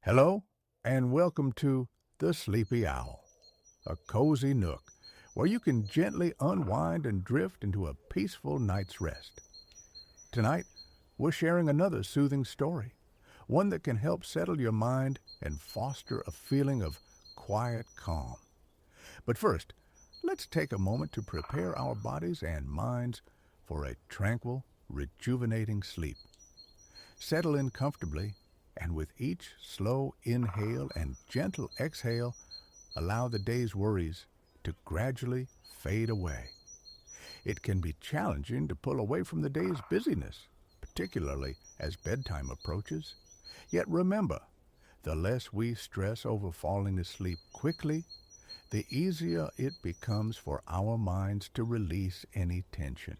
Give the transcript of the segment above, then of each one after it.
Hello, and welcome to The Sleepy Owl, a cozy nook where you can gently unwind and drift into a peaceful night's rest. Tonight, we're sharing another soothing story, one that can help settle your mind and foster a feeling of quiet calm. But first, let's take a moment to prepare our bodies and minds for a tranquil, rejuvenating sleep. Settle in comfortably, and with each slow inhale and gentle exhale, allow the day's worries to gradually fade away. It can be challenging to pull away from the day's busyness, particularly as bedtime approaches. Yet remember, the less we stress over falling asleep quickly, the easier it becomes for our minds to release any tension.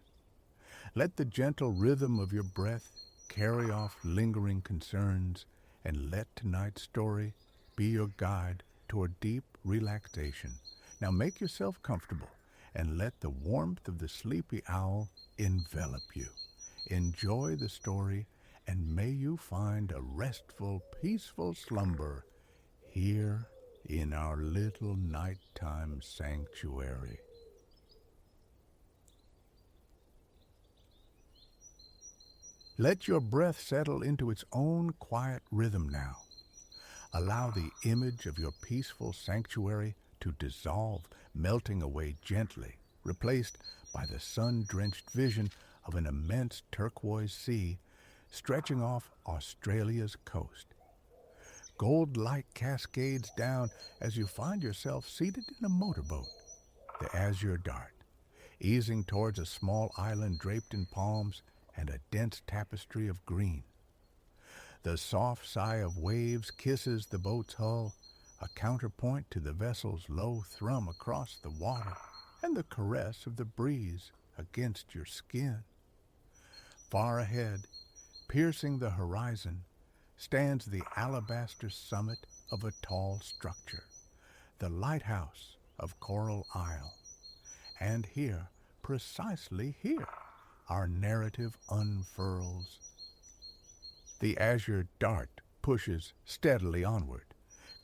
Let the gentle rhythm of your breath carry off lingering concerns, and let tonight's story be your guide toward deep relaxation. Now make yourself comfortable and let the warmth of the sleepy owl envelop you. Enjoy the story, and may you find a restful, peaceful slumber here in our little nighttime sanctuary. Let your breath settle into its own quiet rhythm now. Allow the image of your peaceful sanctuary to dissolve, melting away gently, replaced by the sun-drenched vision of an immense turquoise sea stretching off Australia's coast. Gold light cascades down as you find yourself seated in a motorboat, the Azure Dart, easing towards a small island draped in palms and a dense tapestry of green. The soft sigh of waves kisses the boat's hull, a counterpoint to the vessel's low thrum across the water and the caress of the breeze against your skin. Far ahead, piercing the horizon, stands the alabaster summit of a tall structure, the lighthouse of Coral Isle. And here, precisely here, our narrative unfurls. The Azure Dart pushes steadily onward.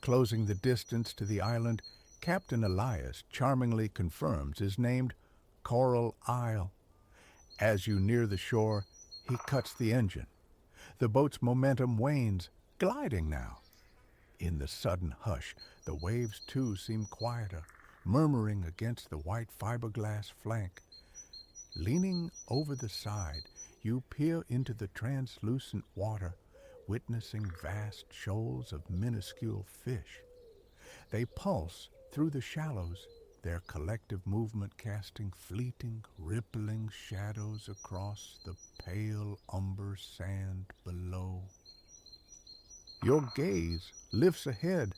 Closing the distance to the island, Captain Elias charmingly confirms is named Coral Isle. As you near the shore, he cuts the engine. The boat's momentum wanes, gliding now. In the sudden hush, the waves too seem quieter, murmuring against the white fiberglass flank. Leaning over the side, you peer into the translucent water, witnessing vast shoals of minuscule fish. They pulse through the shallows, their collective movement casting fleeting, rippling shadows across the pale umber sand below. Your gaze lifts ahead,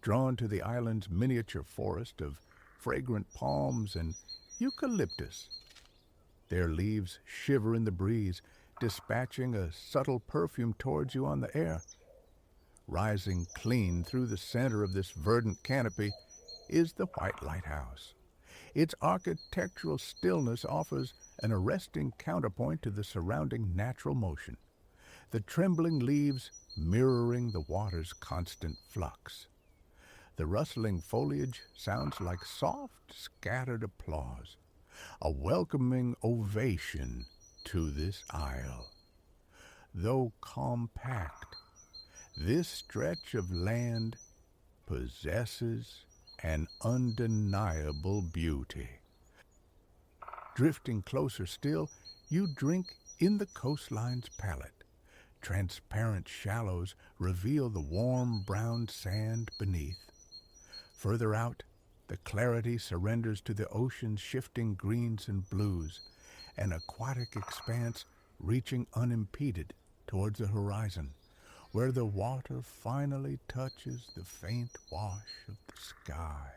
drawn to the island's miniature forest of fragrant palms and eucalyptus. Their leaves shiver in the breeze, dispatching a subtle perfume towards you on the air. Rising clean through the center of this verdant canopy is the White Lighthouse. Its architectural stillness offers an arresting counterpoint to the surrounding natural motion, the trembling leaves mirroring the water's constant flux. The rustling foliage sounds like soft, scattered applause, a welcoming ovation to this isle. Though compact, this stretch of land possesses an undeniable beauty. Drifting closer still, you drink in the coastline's palette. Transparent shallows reveal the warm brown sand beneath. Further out, the clarity surrenders to the ocean's shifting greens and blues, an aquatic expanse reaching unimpeded towards the horizon, where the water finally touches the faint wash of the sky.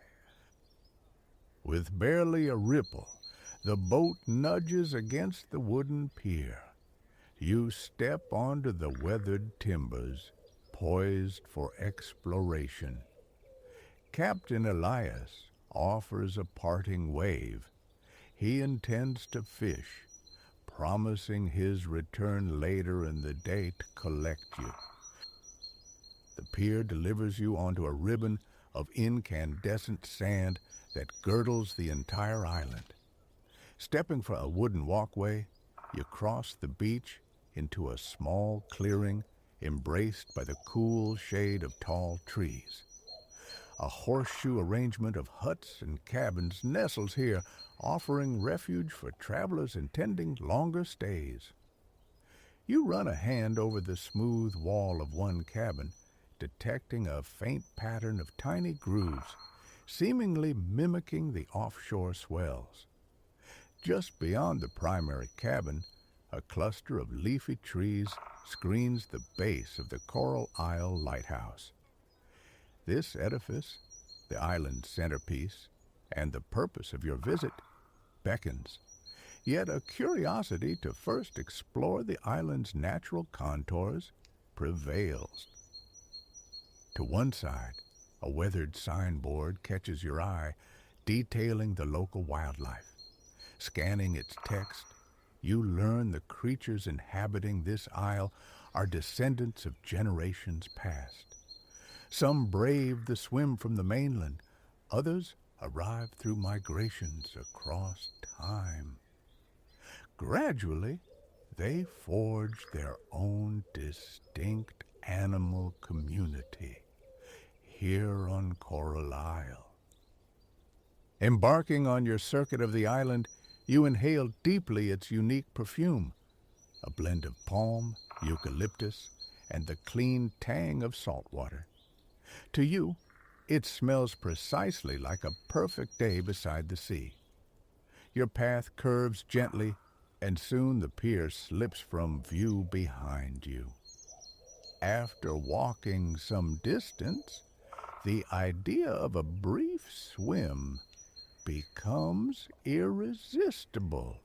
With barely a ripple, the boat nudges against the wooden pier. You step onto the weathered timbers, poised for exploration. Captain Elias offers a parting wave. He intends to fish, promising his return later in the day to collect you. The pier delivers you onto a ribbon of incandescent sand that girdles the entire island. Stepping from a wooden walkway, you cross the beach into a small clearing embraced by the cool shade of tall trees. A horseshoe arrangement of huts and cabins nestles here, offering refuge for travelers intending longer stays. You run a hand over the smooth wall of one cabin, detecting a faint pattern of tiny grooves, seemingly mimicking the offshore swells. Just beyond the primary cabin, a cluster of leafy trees screens the base of the Coral Isle Lighthouse. This edifice, the island's centerpiece, and the purpose of your visit, beckons, yet a curiosity to first explore the island's natural contours prevails. To one side, a weathered signboard catches your eye, detailing the local wildlife. Scanning its text, you learn the creatures inhabiting this isle are descendants of generations past. Some braved the swim from the mainland, others arrived through migrations across time. Gradually, they forged their own distinct animal community here on Coral Isle. Embarking on your circuit of the island, you inhale deeply its unique perfume, a blend of palm, eucalyptus, and the clean tang of salt water. To you, it smells precisely like a perfect day beside the sea. Your path curves gently, and soon the pier slips from view behind you. After walking some distance, the idea of a brief swim becomes irresistible.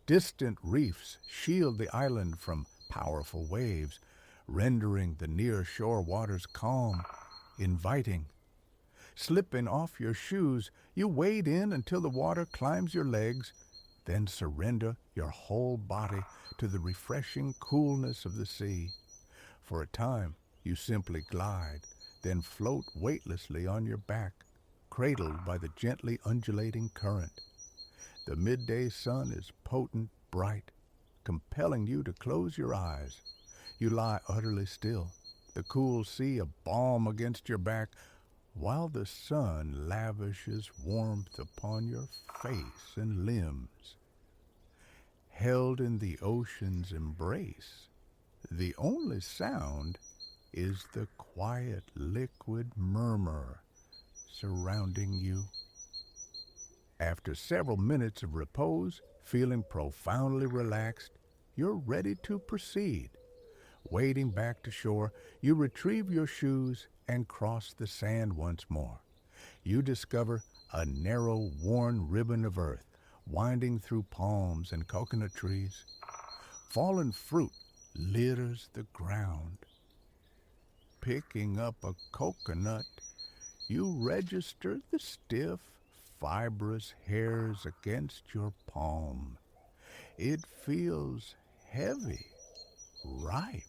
Distant reefs shield the island from powerful waves, rendering the near-shore waters calm, inviting. Slipping off your shoes, you wade in until the water climbs your legs, then surrender your whole body to the refreshing coolness of the sea. For a time, you simply glide, then float weightlessly on your back, cradled by the gently undulating current. The midday sun is potent, bright, compelling you to close your eyes. You lie utterly still, the cool sea a balm against your back, while the sun lavishes warmth upon your face and limbs. Held in the ocean's embrace, the only sound is the quiet liquid murmur surrounding you. After several minutes of repose, feeling profoundly relaxed, you're ready to proceed. Wading back to shore, you retrieve your shoes and cross the sand once more. You discover a narrow, worn ribbon of earth winding through palms and coconut trees. Fallen fruit litters the ground. Picking up a coconut, you register the stiff, fibrous hairs against your palm. It feels heavy, ripe.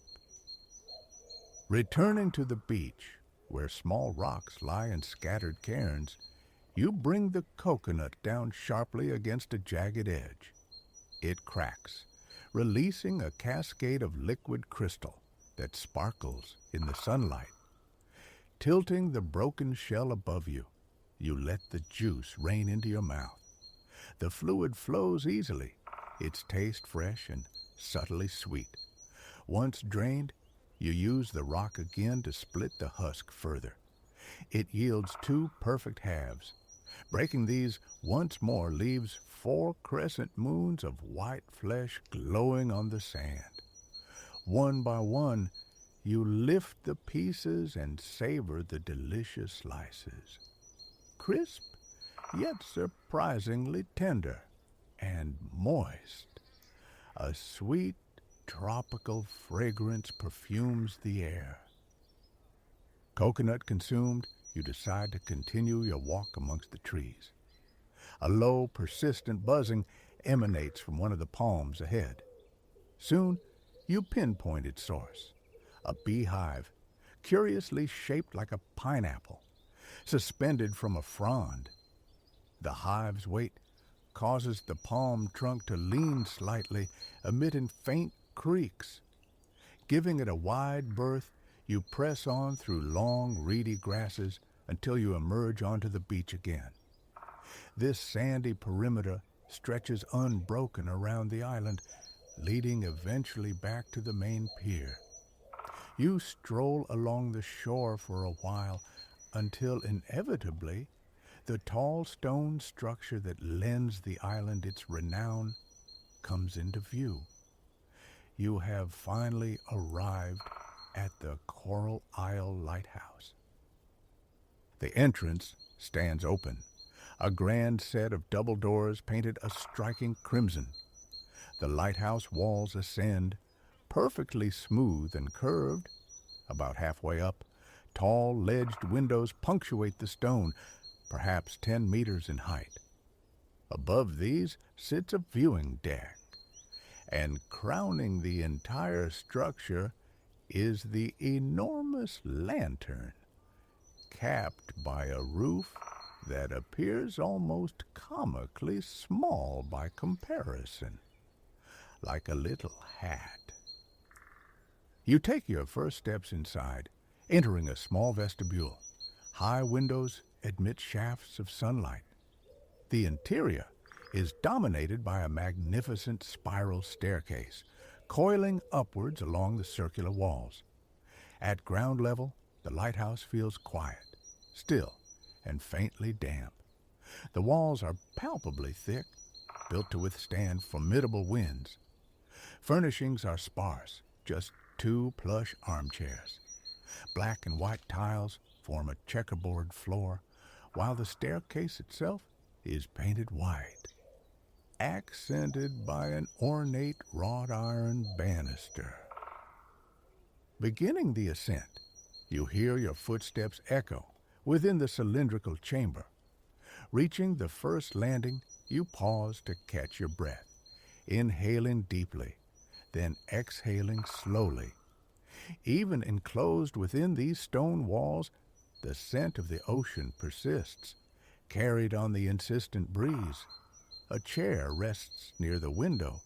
Returning to the beach, where small rocks lie in scattered cairns, you bring the coconut down sharply against a jagged edge. It cracks, releasing a cascade of liquid crystal that sparkles in the sunlight. Tilting the broken shell above you, you let the juice rain into your mouth. The fluid flows easily, its taste fresh and subtly sweet. Once drained, you use the rock again to split the husk further. It yields two perfect halves. Breaking these once more leaves 4 crescent moons of white flesh glowing on the sand. One by one, you lift the pieces and savor the delicious slices. Crisp, yet surprisingly tender and moist. A sweet, tropical fragrance perfumes the air. Coconut consumed, you decide to continue your walk amongst the trees. A low, persistent buzzing emanates from one of the palms ahead. Soon, you pinpoint its source. A beehive, curiously shaped like a pineapple, suspended from a frond. The hive's weight causes the palm trunk to lean slightly, emitting faint creaks. Giving it a wide berth, you press on through long, reedy grasses until you emerge onto the beach again. This sandy perimeter stretches unbroken around the island, leading eventually back to the main pier. You stroll along the shore for a while until inevitably the tall stone structure that lends the island its renown comes into view. You have finally arrived at the Coral Isle Lighthouse. The entrance stands open, a grand set of double doors painted a striking crimson. The lighthouse walls ascend, perfectly smooth and curved. About halfway up, tall ledged windows punctuate the stone, perhaps 10 meters in height. Above these sits a viewing deck, and crowning the entire structure is the enormous lantern, capped by a roof that appears almost comically small by comparison, like a little hat. You take your first steps inside, entering a small vestibule. High windows admit shafts of sunlight. The interior is dominated by a magnificent spiral staircase, coiling upwards along the circular walls. At ground level, the lighthouse feels quiet, still, and faintly damp. The walls are palpably thick, built to withstand formidable winds. Furnishings are sparse, just 2 plush armchairs. Black and white tiles form a checkerboard floor, while the staircase itself is painted white, accented by an ornate wrought iron banister. Beginning the ascent, you hear your footsteps echo within the cylindrical chamber. Reaching the first landing, you pause to catch your breath, inhaling deeply, then exhaling slowly. Even enclosed within these stone walls, the scent of the ocean persists, carried on the insistent breeze. A chair rests near the window.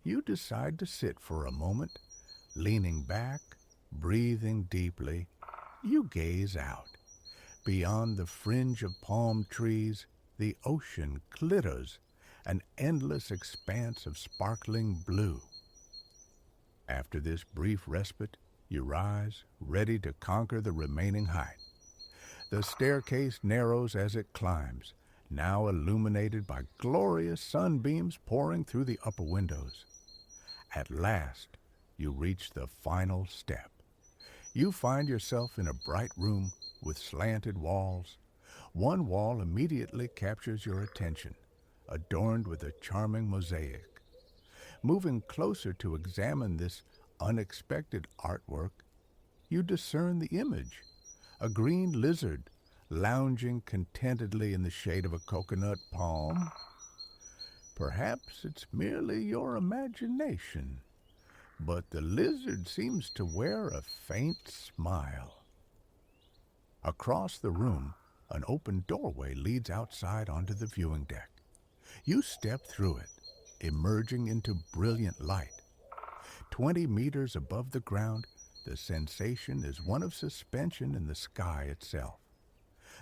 You decide to sit for a moment. Leaning back, breathing deeply, you gaze out. Beyond the fringe of palm trees, the ocean glitters, an endless expanse of sparkling blue. After this brief respite, you rise, ready to conquer the remaining height. The staircase narrows as it climbs, now illuminated by glorious sunbeams pouring through the upper windows. At last, you reach the final step. You find yourself in a bright room with slanted walls. One wall immediately captures your attention, adorned with a charming mosaic. Moving closer to examine this unexpected artwork, you discern the image, a green lizard lounging contentedly in the shade of a coconut palm. Perhaps it's merely your imagination, but the lizard seems to wear a faint smile. Across the room, an open doorway leads outside onto the viewing deck. You step through it, emerging into brilliant light. 20 meters above the ground, the sensation is one of suspension in the sky itself.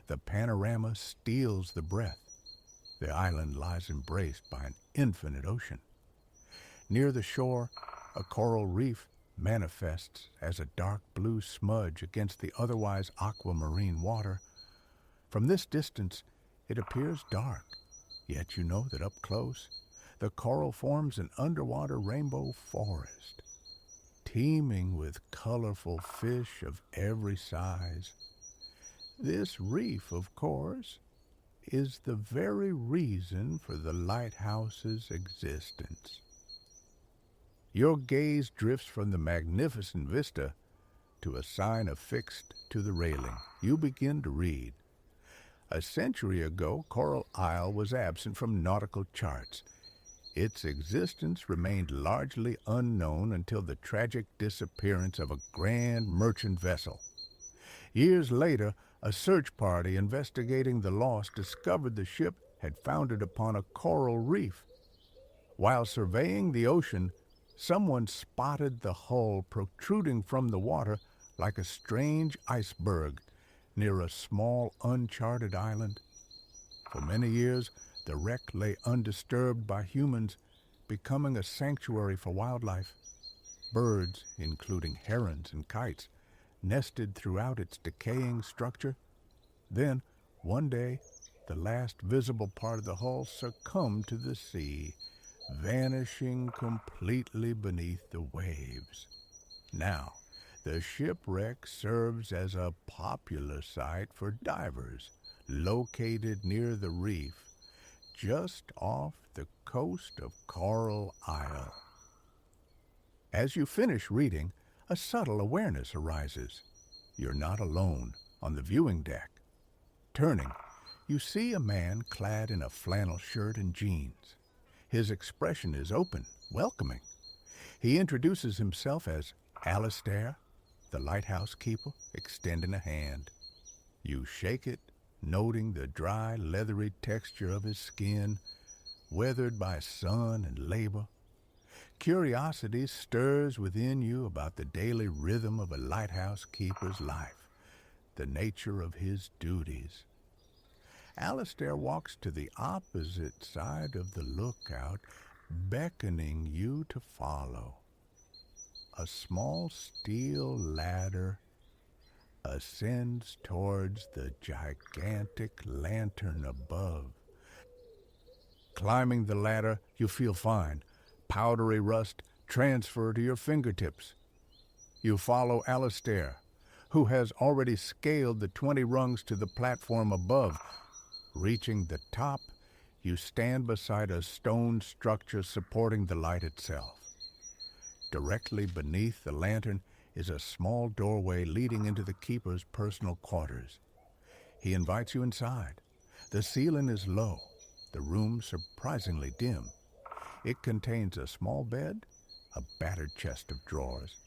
The panorama steals the breath. The island lies embraced by an infinite ocean. Near the shore, a coral reef manifests as a dark blue smudge against the otherwise aquamarine water. From this distance, it appears dark, yet you know that up close, the coral forms an underwater rainbow forest, teeming with colorful fish of every size. This reef, of course, is the very reason for the lighthouse's existence. Your gaze drifts from the magnificent vista to a sign affixed to the railing. You begin to read. A century ago, Coral Isle was absent from nautical charts. Its existence remained largely unknown until the tragic disappearance of a grand merchant vessel. Years later, a search party investigating the loss discovered the ship had foundered upon a coral reef. While surveying the ocean, someone spotted the hull protruding from the water like a strange iceberg near a small uncharted island. For many years, the wreck lay undisturbed by humans, becoming a sanctuary for wildlife. Birds, including herons and kites, nested throughout its decaying structure. Then, one day, the last visible part of the hull succumbed to the sea, vanishing completely beneath the waves. Now, the shipwreck serves as a popular site for divers, located near the reef, just off the coast of Coral Isle. As you finish reading, a subtle awareness arises. You're not alone on the viewing deck. Turning, you see a man clad in a flannel shirt and jeans. His expression is open, welcoming. He introduces himself as Alistair, the lighthouse keeper, extending a hand. You shake it, noting the dry, leathery texture of his skin, weathered by sun and labor. Curiosity stirs within you about the daily rhythm of a lighthouse keeper's life, the nature of his duties. Alistair walks to the opposite side of the lookout, beckoning you to follow. A small steel ladder ascends towards the gigantic lantern above. Climbing the ladder, you feel fine. Powdery rust transfer to your fingertips. You follow Alistair, who has already scaled the 20 rungs to the platform above. Reaching the top, you stand beside a stone structure supporting the light itself. Directly beneath the lantern is a small doorway leading into the keeper's personal quarters. He invites you inside. The ceiling is low, the room surprisingly dim. It contains a small bed, a battered chest of drawers,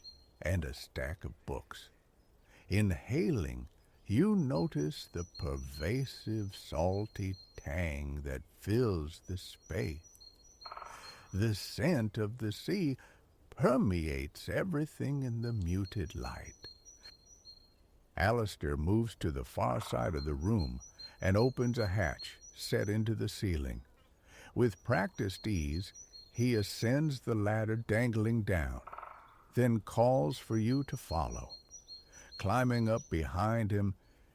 and a stack of books. Inhaling, you notice the pervasive salty tang that fills the space. The scent of the sea permeates everything in the muted light. Alistair moves to the far side of the room and opens a hatch set into the ceiling. With practiced ease, he ascends the ladder dangling down, then calls for you to follow. Climbing up behind him,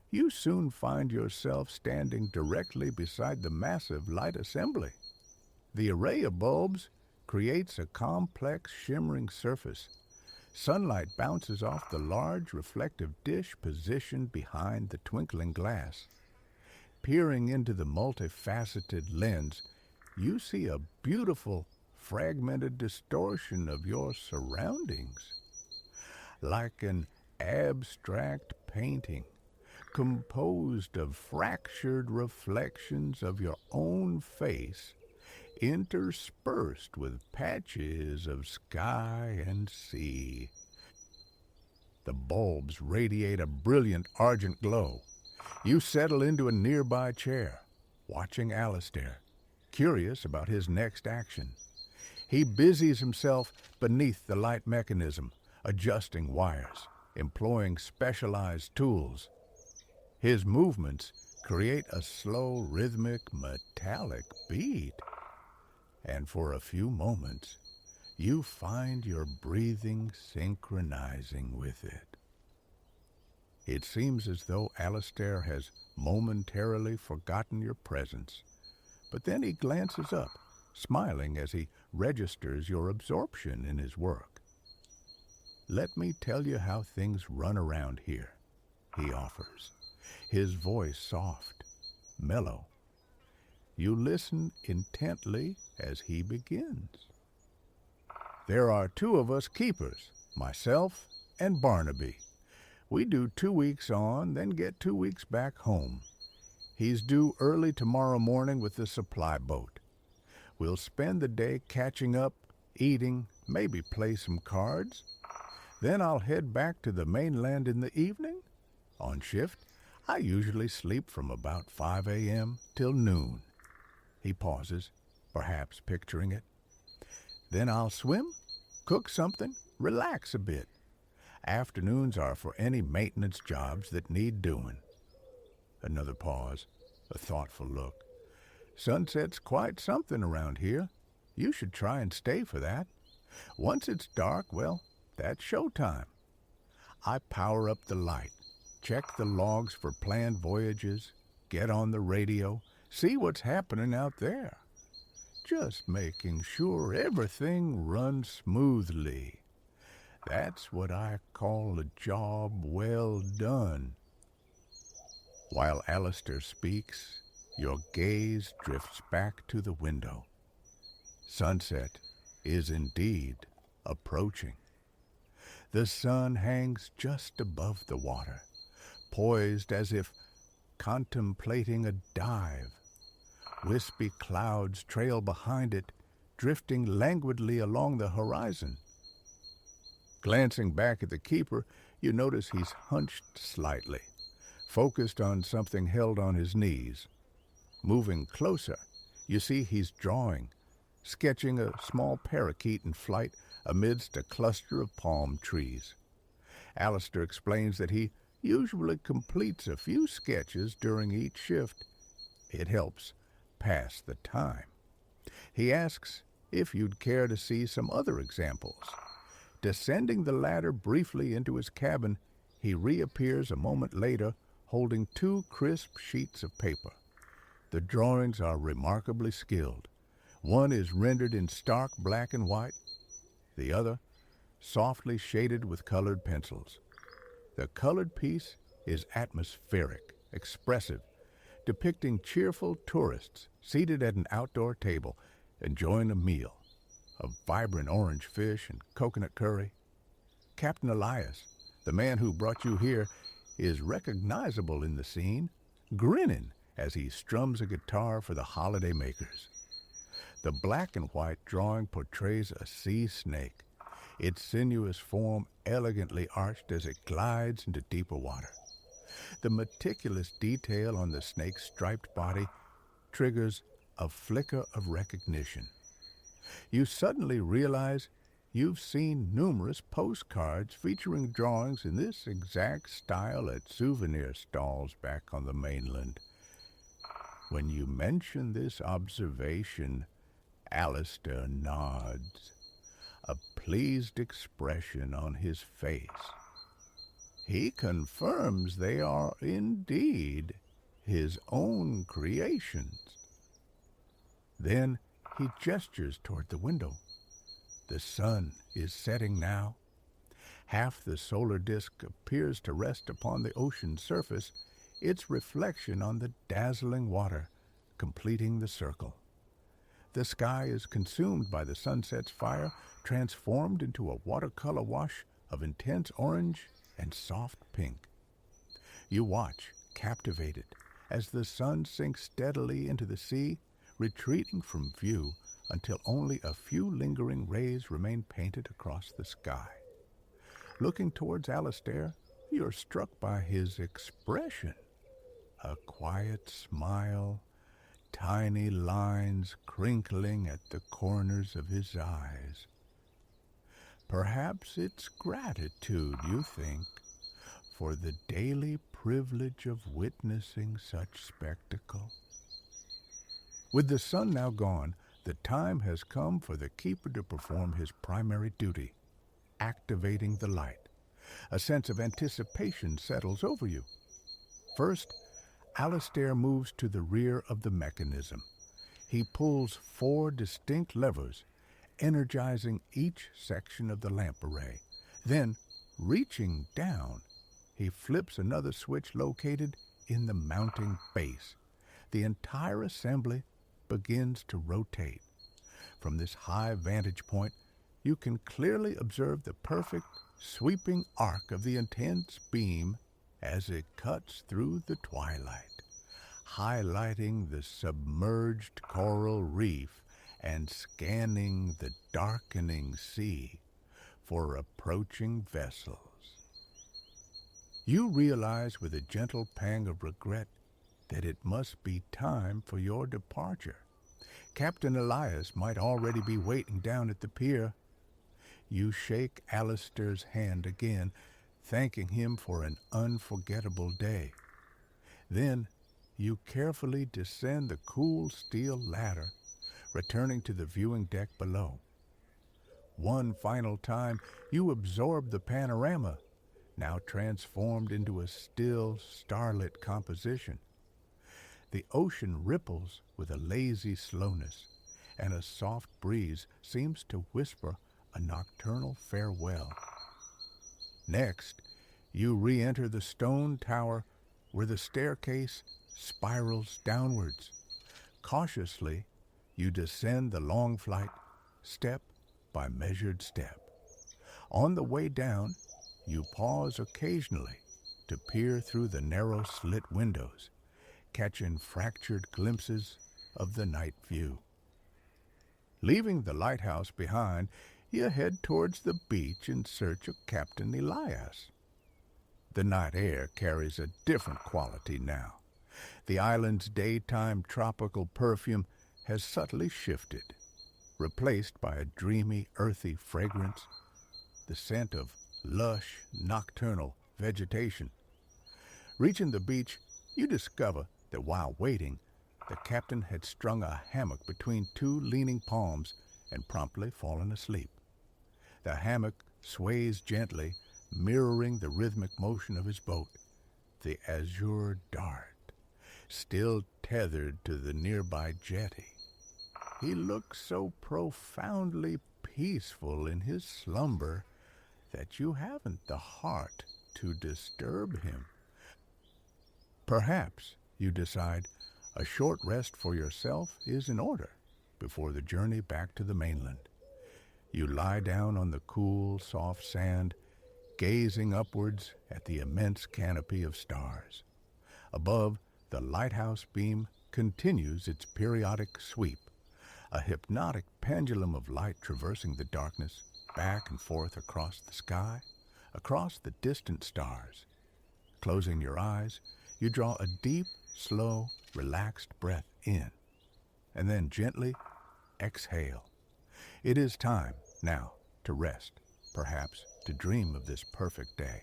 you soon find yourself standing directly beside the massive light assembly. The array of bulbs creates a complex shimmering surface. Sunlight bounces off the large reflective dish positioned behind the twinkling glass. Peering into the multifaceted lens, you see a beautiful, fragmented distortion of your surroundings. Like an abstract painting, composed of fractured reflections of your own face, interspersed with patches of sky and sea. The bulbs radiate a brilliant argent glow. You settle into a nearby chair, watching Alistair, curious about his next action. He busies himself beneath the light mechanism, adjusting wires, employing specialized tools. His movements create a slow, rhythmic, metallic beat. And for a few moments, you find your breathing synchronizing with it. It seems as though Alistair has momentarily forgotten your presence, but then he glances up, smiling as he registers your absorption in his work. "Let me tell you how things run around here," he offers, his voice soft, mellow. You listen intently as he begins. "There are two of us keepers, myself and Barnaby. We do 2 weeks on, then get 2 weeks back home. He's due early tomorrow morning with the supply boat. We'll spend the day catching up, eating, maybe play some cards. Then I'll head back to the mainland in the evening, On shift, I usually sleep from about 5 a.m. till noon. He pauses, perhaps picturing it. Then I'll swim, cook something, relax a bit. Afternoons are for any maintenance jobs that need doing. Another pause, a thoughtful look. Sunset's quite something around here. You should try and stay for that. Once it's dark, well, that's showtime. I power up the light, check the logs for planned voyages, get on the radio, see what's happening out there. Just making sure everything runs smoothly. That's what I call a job well done. While Alistair speaks, your gaze drifts back to the window. Sunset is indeed approaching. The sun hangs just above the water, poised as if contemplating a dive. Wispy clouds trail behind it, drifting languidly along the horizon. Glancing back at the keeper, you notice he's hunched slightly, focused on something held on his knees. Moving closer, you see he's drawing, sketching a small parakeet in flight amidst a cluster of palm trees. Alistair explains that he usually completes a few sketches during each shift. It helps pass the time. He asks if you'd care to see some other examples. Descending the ladder briefly into his cabin, he reappears a moment later holding 2 crisp sheets of paper. The drawings are remarkably skilled. One is rendered in stark black and white, the other softly shaded with colored pencils. The colored piece is atmospheric, expressive, depicting cheerful tourists seated at an outdoor table, enjoying a meal, a vibrant orange fish and coconut curry. Captain Elias, the man who brought you here, is recognizable in the scene, grinning as he strums a guitar for the holiday makers. The black and white drawing portrays a sea snake, its sinuous form elegantly arched as it glides into deeper water. The meticulous detail on the snake's striped body triggers a flicker of recognition. You suddenly realize you've seen numerous postcards featuring drawings in this exact style at souvenir stalls back on the mainland. When you mention this observation, Alistair nods, a pleased expression on his face. He confirms they are indeed his own creations. Then he gestures toward the window. The sun is setting now. Half the solar disk appears to rest upon the ocean's surface, its reflection on the dazzling water, completing the circle. The sky is consumed by the sunset's fire, transformed into a watercolor wash of intense orange and soft pink. You watch, captivated, as the sun sinks steadily into the sea, retreating from view until only a few lingering rays remain painted across the sky. Looking towards Alistair, you're struck by his expression. A quiet smile, tiny lines crinkling at the corners of his eyes. Perhaps it's gratitude, you think, for the daily privilege of witnessing such spectacle. With the sun now gone, the time has come for the keeper to perform his primary duty, activating the light. A sense of anticipation settles over you. First, Alistair moves to the rear of the mechanism. He pulls 4 distinct levers, energizing each section of the lamp array. Then, reaching down, he flips another switch located in the mounting base. The entire assembly begins to rotate. From this high vantage point, you can clearly observe the perfect, sweeping arc of the intense beam as it cuts through the twilight, highlighting the submerged coral reef and scanning the darkening sea for approaching vessels. You realize with a gentle pang of regret that it must be time for your departure. Captain Elias might already be waiting down at the pier. You shake Alistair's hand again, thanking him for an unforgettable day. Then you carefully descend the cool steel ladder, returning to the viewing deck below. One final time, you absorb the panorama, now transformed into a still, starlit composition. The ocean ripples with a lazy slowness, and a soft breeze seems to whisper a nocturnal farewell. Next, you re-enter the stone tower where the staircase spirals downwards. Cautiously, you descend the long flight, step by measured step. On the way down, you pause occasionally to peer through the narrow slit windows, catching fractured glimpses of the night view. Leaving the lighthouse behind, you head towards the beach in search of Captain Elias. The night air carries a different quality now. The island's daytime tropical perfume has subtly shifted, replaced by a dreamy, earthy fragrance, the scent of lush, nocturnal vegetation. Reaching the beach, you discover that while waiting, the captain had strung a hammock between two leaning palms and promptly fallen asleep. The hammock sways gently, mirroring the rhythmic motion of his boat, the Azure Dart, still tethered to the nearby jetty. He looks so profoundly peaceful in his slumber that you haven't the heart to disturb him. Perhaps, you decide, a short rest for yourself is in order before the journey back to the mainland. You lie down on the cool, soft sand, gazing upwards at the immense canopy of stars. Above, the lighthouse beam continues its periodic sweep, a hypnotic pendulum of light traversing the darkness, back and forth across the sky, across the distant stars. Closing your eyes, you draw a deep, slow, relaxed breath in, and then gently exhale. It is time now to rest, perhaps to dream of this perfect day.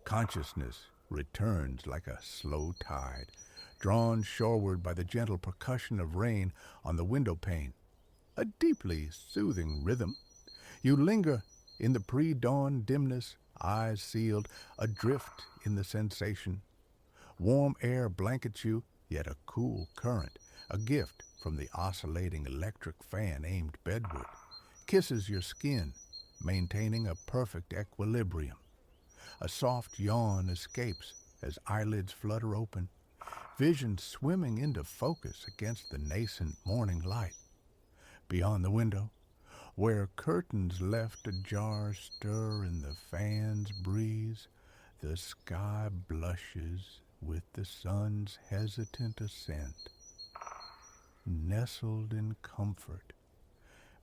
Consciousness returns like a slow tide, drawn shoreward by the gentle percussion of rain on the window pane, a deeply soothing rhythm. You linger in the pre-dawn dimness, eyes sealed, adrift in the sensation. Warm air blankets you, yet a cool current, a gift from the oscillating electric fan aimed bedward, kisses your skin, maintaining a perfect equilibrium. A soft yawn escapes as eyelids flutter open, vision swimming into focus against the nascent morning light. Beyond the window, where curtains left ajar stir in the fan's breeze, the sky blushes with the sun's hesitant ascent. Nestled in comfort,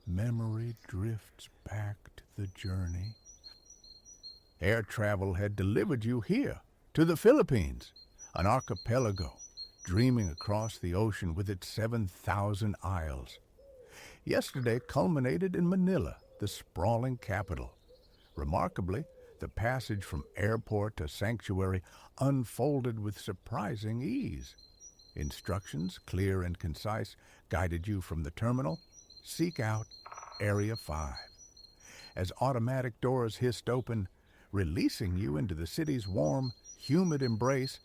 memory drifts back to the journey. Air travel had delivered you here, to the Philippines, an archipelago, dreaming across the ocean with its 7,000 isles. Yesterday culminated in Manila, the sprawling capital. Remarkably, the passage from airport to sanctuary unfolded with surprising ease. Instructions, clear and concise, guided you from the terminal. Seek out Area 5. As automatic doors hissed open, releasing you into the city's warm, humid embrace,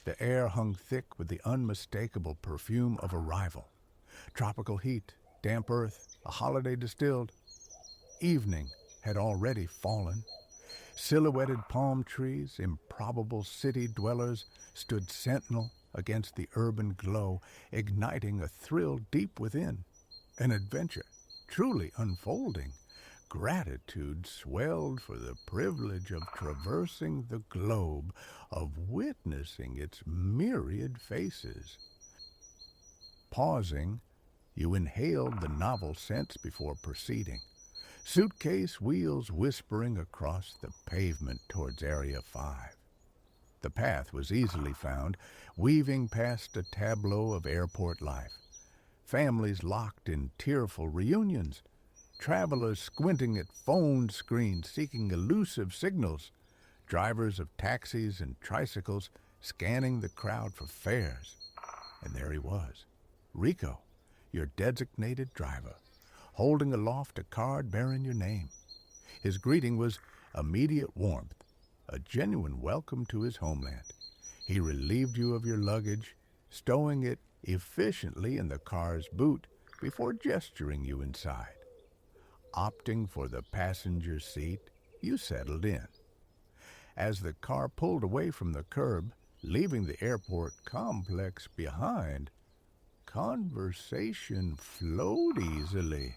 the air hung thick with the unmistakable perfume of arrival. Tropical heat, damp earth, a holiday distilled. Evening had already fallen. Silhouetted palm trees, improbable city dwellers, stood sentinel against the urban glow, igniting a thrill deep within. An adventure truly unfolding. Gratitude swelled for the privilege of traversing the globe, of witnessing its myriad faces. Pausing, you inhaled the novel scents before proceeding. suitcase wheels whispering across the pavement towards Area 5. The path was easily found, weaving past a tableau of airport life. Families locked in tearful reunions, travelers squinting at phone screens seeking elusive signals, drivers of taxis and tricycles scanning the crowd for fares. And there he was, Rico, your designated driver, holding aloft a card bearing your name. His greeting was immediate warmth, a genuine welcome to his homeland. He relieved you of your luggage, stowing it efficiently in the car's boot before gesturing you inside. Opting for the passenger seat, you settled in. As the car pulled away from the curb, leaving the airport complex behind, conversation flowed easily,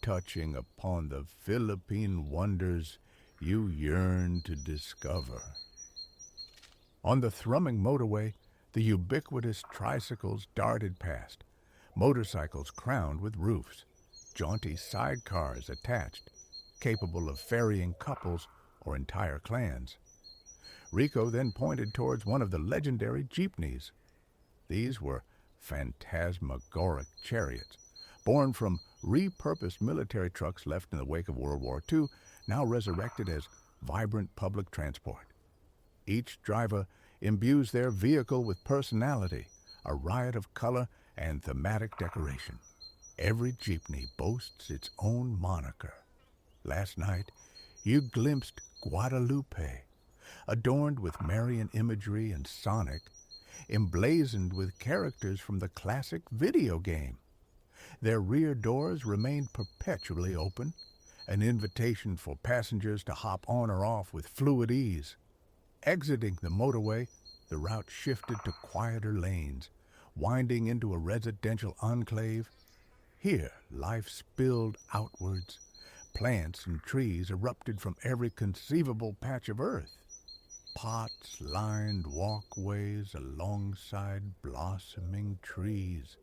touching upon the Philippine wonders you yearn to discover. On the thrumming motorway, the ubiquitous tricycles darted past, motorcycles crowned with roofs, jaunty sidecars attached, capable of ferrying couples or entire clans. Rico then pointed towards one of the legendary jeepneys. These were phantasmagoric chariots, born from repurposed military trucks left in the wake of World War II, now resurrected as vibrant public transport. Each driver imbues their vehicle with personality, a riot of color and thematic decoration. Every jeepney boasts its own moniker. Last night, you glimpsed Guadalupe, adorned with Marian imagery and Sonic, emblazoned with characters from the classic video game. Their rear doors remained perpetually open, an invitation for passengers to hop on or off with fluid ease. Exiting the motorway, the route shifted to quieter lanes, winding into a residential enclave. Here, life spilled outwards. Plants and trees erupted from every conceivable patch of earth. Pots lined walkways alongside blossoming trees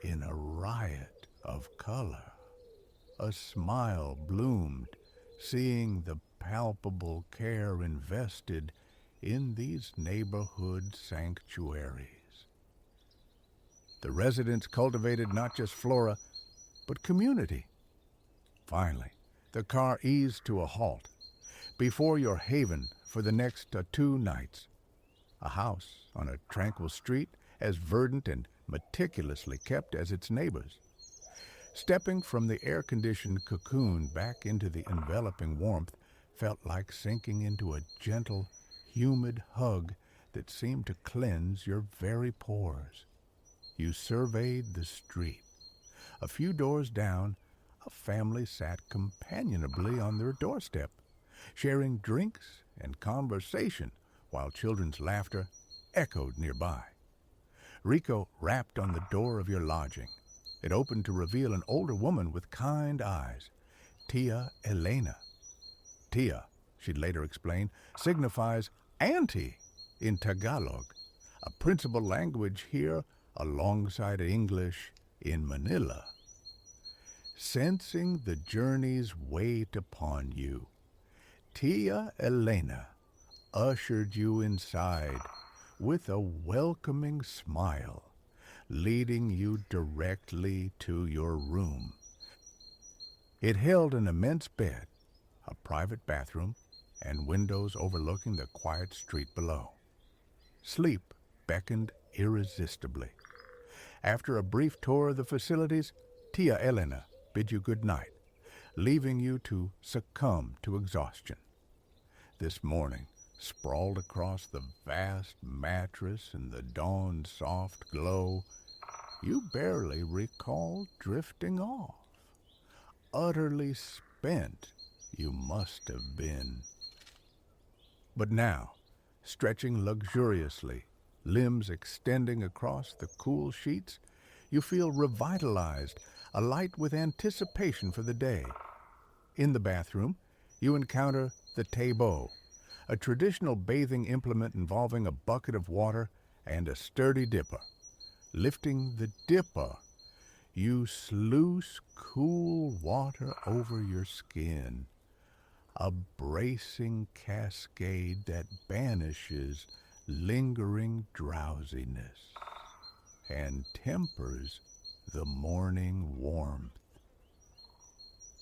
in a riot of color. A smile bloomed, seeing the palpable care invested in these neighborhood sanctuaries. The residents cultivated not just flora, but community. Finally, the car eased to a halt before your haven for the next 2 nights. A house on a tranquil street, as verdant and meticulously kept as its neighbors. Stepping from the air-conditioned cocoon back into the enveloping warmth felt like sinking into a gentle, humid hug that seemed to cleanse your very pores. You surveyed the street. A few doors down, a family sat companionably on their doorstep, sharing drinks and conversation while children's laughter echoed nearby. Rico rapped on the door of your lodging. It opened to reveal an older woman with kind eyes, Tia Elena. Tia, she'd later explain, signifies auntie in Tagalog, a principal language here alongside English in Manila. Sensing the journey's weight upon you, Tia Elena ushered you inside with a welcoming smile, leading you directly to your room. It held an immense bed, a private bathroom, and windows overlooking the quiet street below. Sleep beckoned irresistibly. After a brief tour of the facilities, Tia Elena bid you good night, leaving you to succumb to exhaustion. This morning, sprawled across the vast mattress in the dawn's soft glow, you barely recall drifting off. Utterly spent you must have been. But now, stretching luxuriously, limbs extending across the cool sheets, you feel revitalized, alight with anticipation for the day. In the bathroom, you encounter the tebo, a traditional bathing implement involving a bucket of water and a sturdy dipper. Lifting the dipper, You sluice cool water over your skin, a bracing cascade that banishes lingering drowsiness and tempers the morning warmth.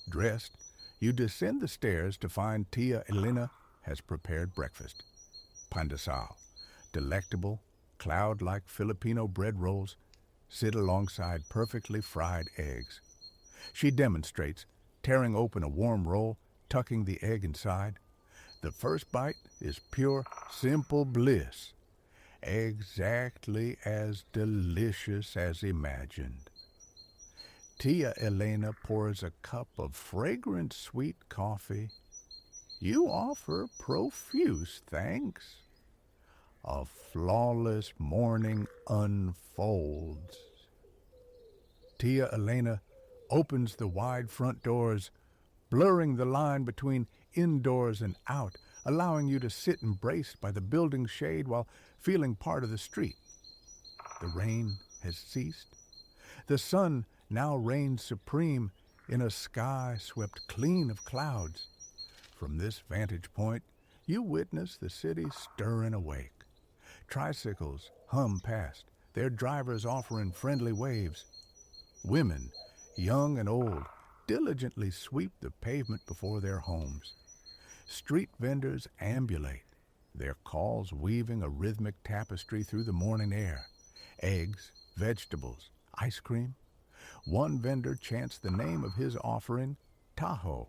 Dressed, you descend the stairs to find Tia Elena has prepared breakfast. Pandesal, delectable, cloud-like Filipino bread rolls, sit alongside perfectly fried eggs. She demonstrates, tearing open a warm roll, tucking the egg inside. The first bite is pure, simple bliss, exactly as delicious as imagined. Tia Elena pours a cup of fragrant sweet coffee. You offer profuse thanks. A flawless morning unfolds. Tia Elena opens the wide front doors, blurring the line between indoors and out, allowing you to sit embraced by the building's shade while feeling part of the street. The rain has ceased. The sun now reigns supreme in a sky swept clean of clouds. From this vantage point, you witness the city stirring awake. Tricycles hum past, their drivers offering friendly waves. Women, young and old, diligently sweep the pavement before their homes. Street vendors ambulate, their calls weaving a rhythmic tapestry through the morning air. Eggs, vegetables, ice cream. One vendor chants the name of his offering, Tahoe,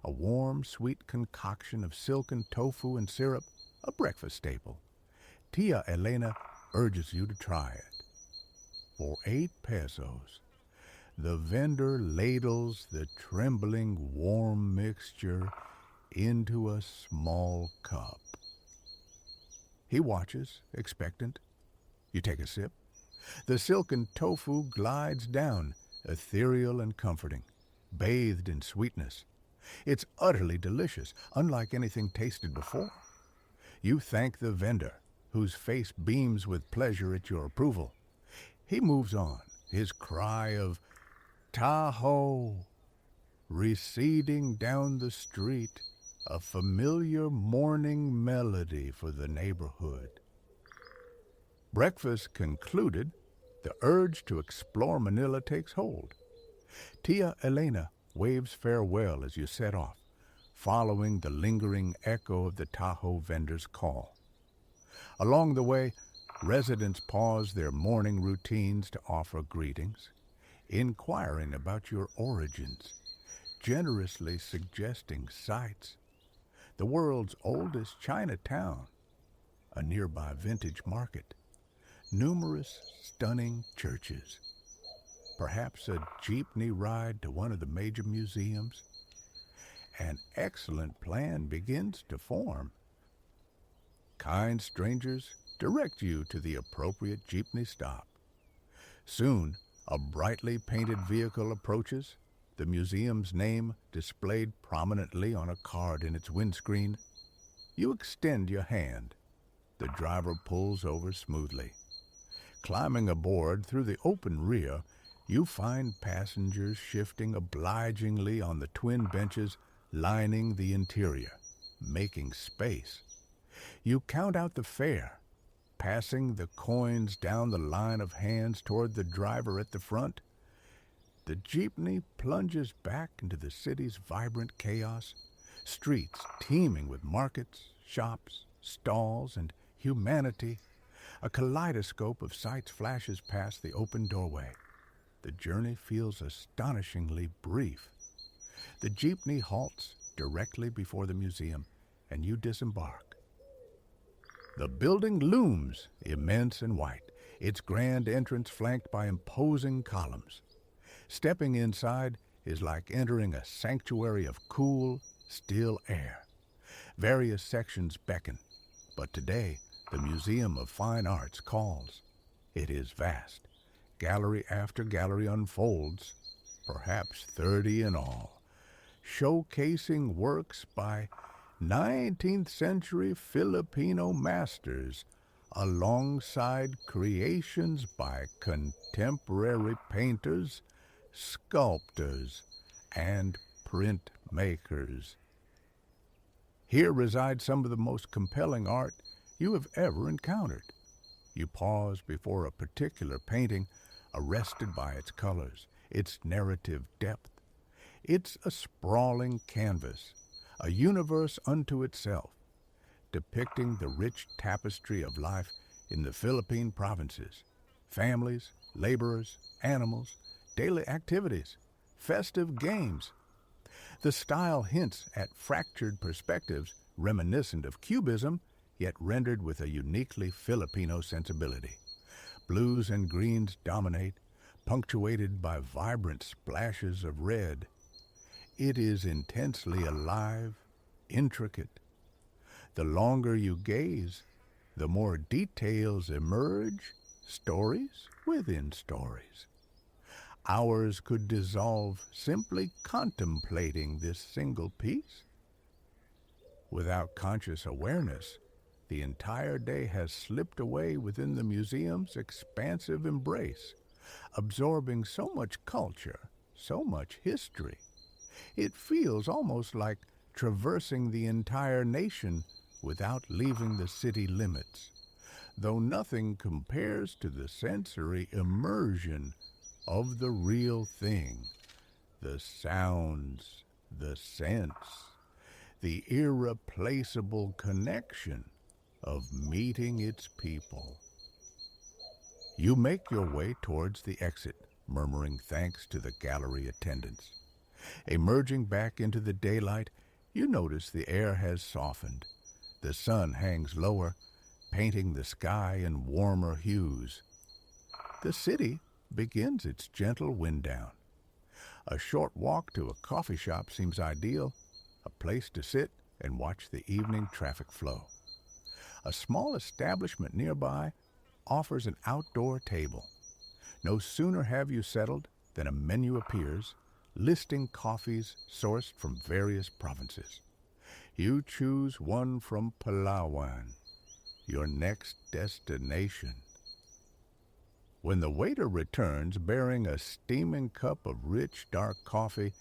a warm, sweet concoction of silken tofu and syrup, a breakfast staple. Tia Elena urges you to try it. For 8 pesos, the vendor ladles the trembling, warm mixture into a small cup. He watches, expectant. You take a sip. The silken tofu glides down, ethereal and comforting, bathed in sweetness. It's utterly delicious, unlike anything tasted before. You thank the vendor, whose face beams with pleasure at your approval. He moves on, his cry of Tahoe receding down the street, a familiar morning melody for the neighborhood. Breakfast concluded, the urge to explore Manila takes hold. Tia Elena waves farewell as you set off, following the lingering echo of the Tahoe vendor's call. Along the way, residents pause their morning routines to offer greetings, inquiring about your origins, generously suggesting sites. The world's oldest Chinatown, a nearby vintage market, numerous stunning churches, perhaps a jeepney ride to one of the major museums. An excellent plan begins to form. Kind strangers direct you to the appropriate jeepney stop. Soon, a brightly painted vehicle approaches, the museum's name displayed prominently on a card in its windscreen. You extend your hand. The driver pulls over smoothly. Climbing aboard through the open rear, you find passengers shifting obligingly on the twin benches lining the interior, making space. You count out the fare, passing the coins down the line of hands toward the driver at the front. The jeepney plunges back into the city's vibrant chaos, streets teeming with markets, shops, stalls, and humanity. A kaleidoscope of sights flashes past the open doorway. The journey feels astonishingly brief. The jeepney halts directly before the museum, and you disembark. The building looms, immense and white, its grand entrance flanked by imposing columns. Stepping inside is like entering a sanctuary of cool, still air. Various sections beckon, but today the Museum of Fine Arts calls. It is vast. Gallery after gallery unfolds, perhaps 30 in all, showcasing works by 19th century Filipino masters alongside creations by contemporary painters sculptors, and printmakers. Here resides some of the most compelling art you have ever encountered. You pause before a particular painting, arrested by its colors, its narrative depth. It's a sprawling canvas, a universe unto itself, depicting the rich tapestry of life in the Philippine provinces. Families, laborers, animals, daily activities, festive games. The style hints at fractured perspectives reminiscent of Cubism, yet rendered with a uniquely Filipino sensibility. Blues and greens dominate, punctuated by vibrant splashes of red. It is intensely alive, intricate. The longer you gaze, the more details emerge, stories within stories. Hours could dissolve simply contemplating this single piece. Without conscious awareness, the entire day has slipped away within the museum's expansive embrace, absorbing so much culture, so much history. It feels almost like traversing the entire nation without leaving the city limits, though nothing compares to the sensory immersion of the real thing, the sounds, the scents, the irreplaceable connection of meeting its people. You make your way towards the exit, murmuring thanks to the gallery attendants. Emerging back into the daylight, you notice the air has softened. The sun hangs lower, painting the sky in warmer hues. The city begins its gentle wind down. A short walk to a coffee shop seems ideal, a place to sit and watch the evening traffic flow. A small establishment nearby offers an outdoor table. No sooner have you settled than a menu appears, listing coffees sourced from various provinces. You choose one from Palawan, your next destination. When the waiter returns bearing a steaming cup of rich, dark coffee,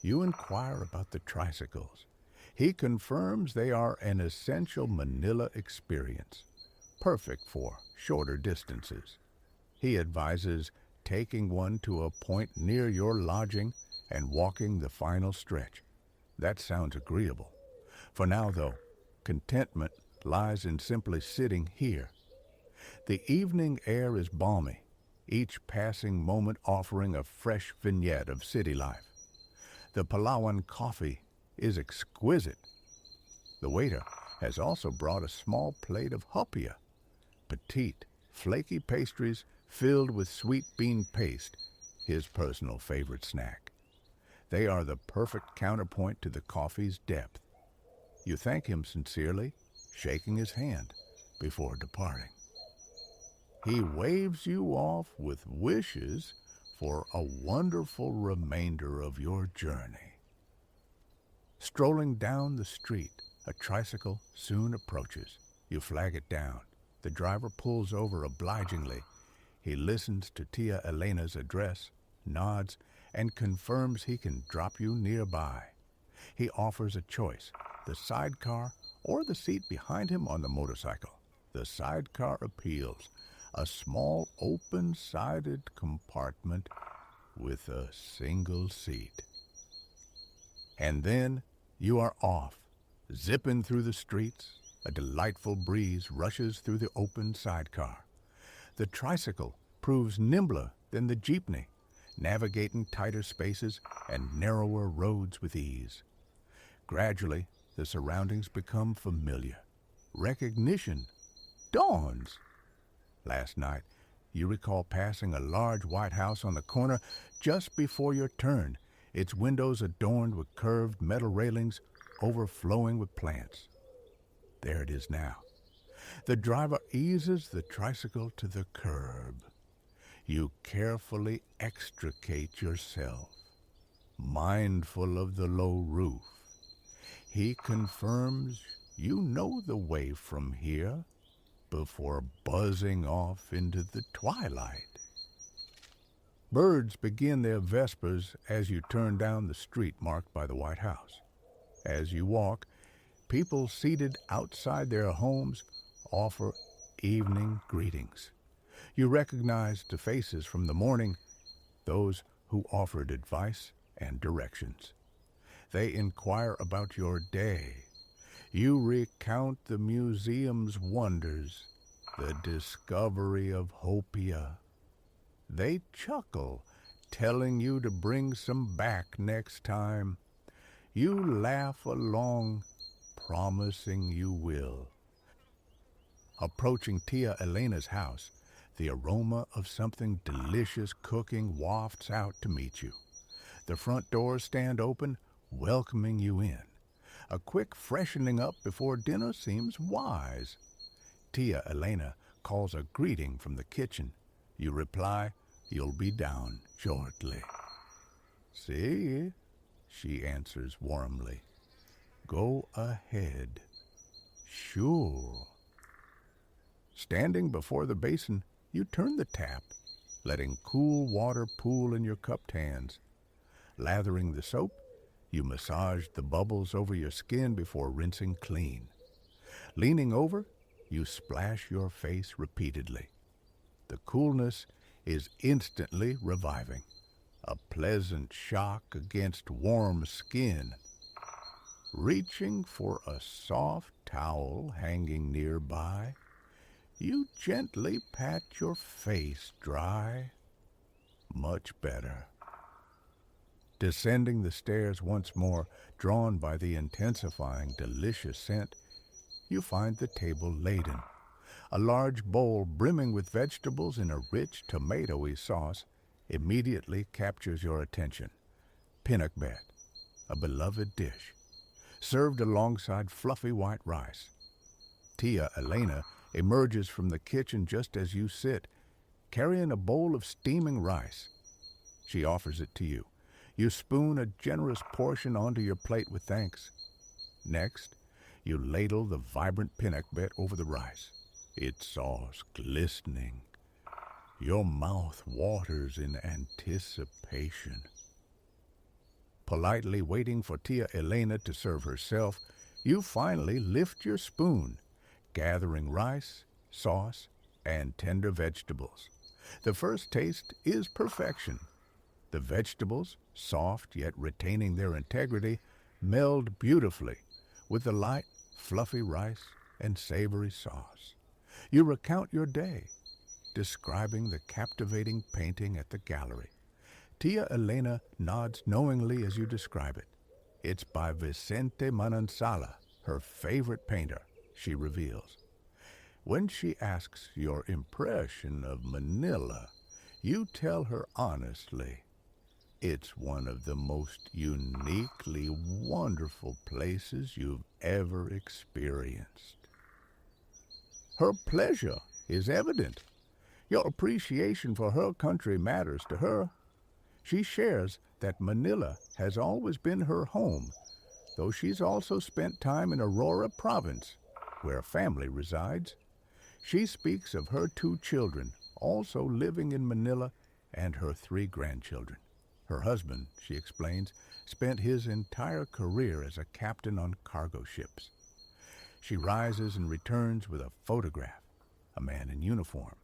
you inquire about the tricycles. He confirms they are an essential Manila experience, perfect for shorter distances. He advises taking one to a point near your lodging and walking the final stretch. That sounds agreeable. For now, though, contentment lies in simply sitting here. The evening air is balmy, each passing moment offering a fresh vignette of city life. The Palawan coffee is exquisite. The waiter has also brought a small plate of hopia, petite, flaky pastries filled with sweet bean paste, his personal favorite snack. They are the perfect counterpoint to the coffee's depth. You thank him sincerely, shaking his hand before departing. He waves you off with wishes for a wonderful remainder of your journey. Strolling down the street, a tricycle soon approaches. You flag it down. The driver pulls over obligingly. He listens to Tia Elena's address, nods, and confirms he can drop you nearby. He offers a choice, the sidecar or the seat behind him on the motorcycle. The sidecar appeals, a small open-sided compartment with a single seat. And then you are off, zipping through the streets. A delightful breeze rushes through the open sidecar. The tricycle proves nimbler than the jeepney, navigating tighter spaces and narrower roads with ease. Gradually, the surroundings become familiar. Recognition dawns. Last night, you recall passing a large white house on the corner just before your turn, its windows adorned with curved metal railings overflowing with plants. There it is now. The driver eases the tricycle to the curb. You carefully extricate yourself, mindful of the low roof. He confirms you know the way from here before buzzing off into the twilight. Birds begin their vespers as you turn down the street marked by the White House. As you walk, people seated outside their homes offer evening greetings. You recognize the faces from the morning, those who offered advice and directions. They inquire about your day. You recount the museum's wonders, the discovery of Hopia. They chuckle, telling you to bring some back next time. You laugh along, promising you will. Approaching Tia Elena's house, the aroma of something delicious cooking wafts out to meet you. The front doors stand open, welcoming you in. A quick freshening up before dinner seems wise. Tia Elena calls a greeting from the kitchen. You reply, "You'll be down shortly." "See," she answers warmly. "Go ahead." "Sure." Standing before the basin, you turn the tap, letting cool water pool in your cupped hands. Lathering the soap, you massage the bubbles over your skin before rinsing clean. Leaning over, you splash your face repeatedly. The coolness is instantly reviving, a pleasant shock against warm skin. Reaching for a soft towel hanging nearby, you gently pat your face dry. Much better. Descending the stairs once more, drawn by the intensifying delicious scent, you find the table laden. A large bowl brimming with vegetables in a rich tomatoey sauce immediately captures your attention. Pinakbet, a beloved dish, served alongside fluffy white rice. Tia Elena emerges from the kitchen just as you sit, carrying a bowl of steaming rice. She offers it to you. You spoon a generous portion onto your plate with thanks. Next, you ladle the vibrant pinakbet over the rice, its sauce glistening. Your mouth waters in anticipation. Politely waiting for Tia Elena to serve herself, you finally lift your spoon, gathering rice, sauce, and tender vegetables. The first taste is perfection. The vegetables, soft yet retaining their integrity, meld beautifully with the light, fluffy rice and savory sauce. You recount your day, describing the captivating painting at the gallery. Tia Elena nods knowingly as you describe it. It's by Vicente Manansala, her favorite painter, she reveals. When she asks your impression of Manila, you tell her honestly, it's one of the most uniquely wonderful places you've ever experienced. Her pleasure is evident. Your appreciation for her country matters to her. She shares that Manila has always been her home, though she's also spent time in Aurora Province, where family resides. She speaks of her 2 children also living in Manila and her 3 grandchildren. Her husband, she explains, spent his entire career as a captain on cargo ships. She rises and returns with a photograph, a man in uniform,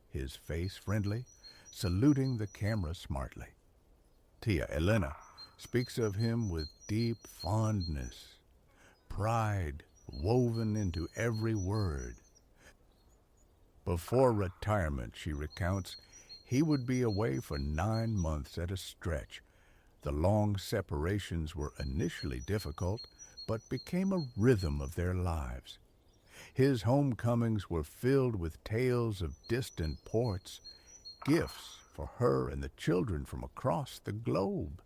his face friendly, saluting the camera smartly. Tia Elena speaks of him with deep fondness, pride woven into every word. Before retirement, she recounts, he would be away for 9 months at a stretch. The long separations were initially difficult, but became a rhythm of their lives. His homecomings were filled with tales of distant ports, gifts for her and the children from across the globe.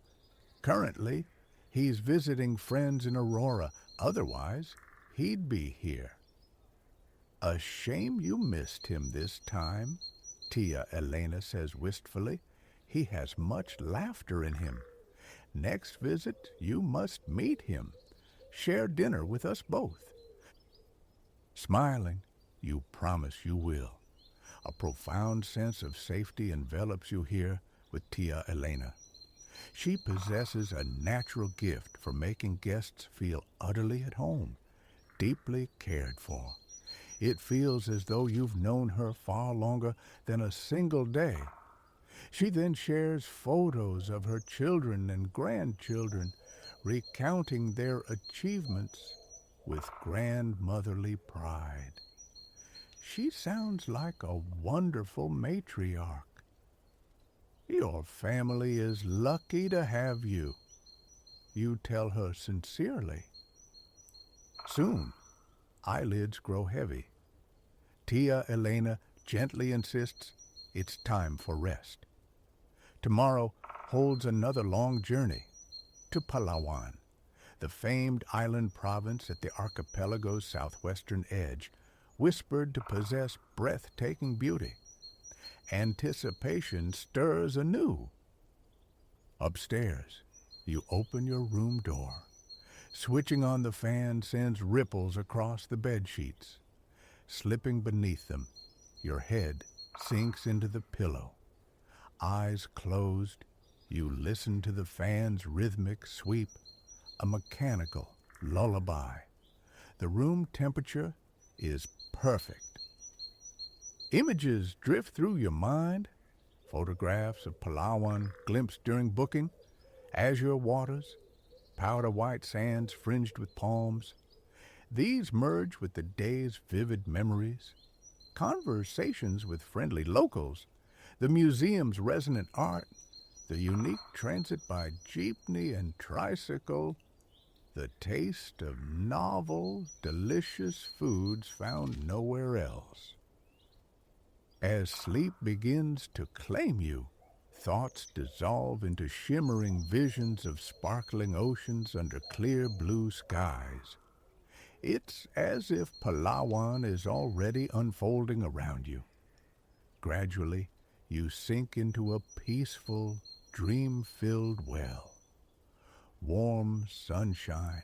Currently, he's visiting friends in Aurora. Otherwise, he'd be here. A shame you missed him this time, Tia Elena says wistfully. He has much laughter in him. Next visit, you must meet him. Share dinner with us both. Smiling, you promise you will. A profound sense of safety envelops you here, with Tia Elena. She possesses a natural gift for making guests feel utterly at home, deeply cared for. It feels as though you've known her far longer than a single day. She then shares photos of her children and grandchildren, recounting their achievements with grandmotherly pride. She sounds like a wonderful matriarch. Your family is lucky to have you, you tell her sincerely. Soon, eyelids grow heavy. Tia Elena gently insists it's time for rest. Tomorrow holds another long journey to Palawan, the famed island province at the archipelago's southwestern edge, whispered to possess breathtaking beauty. Anticipation stirs anew. Upstairs, you open your room door. Switching on the fan sends ripples across the bed sheets. Slipping beneath them, your head sinks into the pillow. Eyes closed, you listen to the fan's rhythmic sweep, a mechanical lullaby. The room temperature is perfect. Images drift through your mind. Photographs of Palawan glimpsed during booking, azure waters, powder white sands fringed with palms. These merge with the day's vivid memories. Conversations with friendly locals, the museum's resonant art, the unique transit by jeepney and tricycle, the taste of novel, delicious foods found nowhere else. As sleep begins to claim you, thoughts dissolve into shimmering visions of sparkling oceans under clear blue skies. It's as if Palawan is already unfolding around you. Gradually, you sink into a peaceful, dream-filled well. Warm sunshine,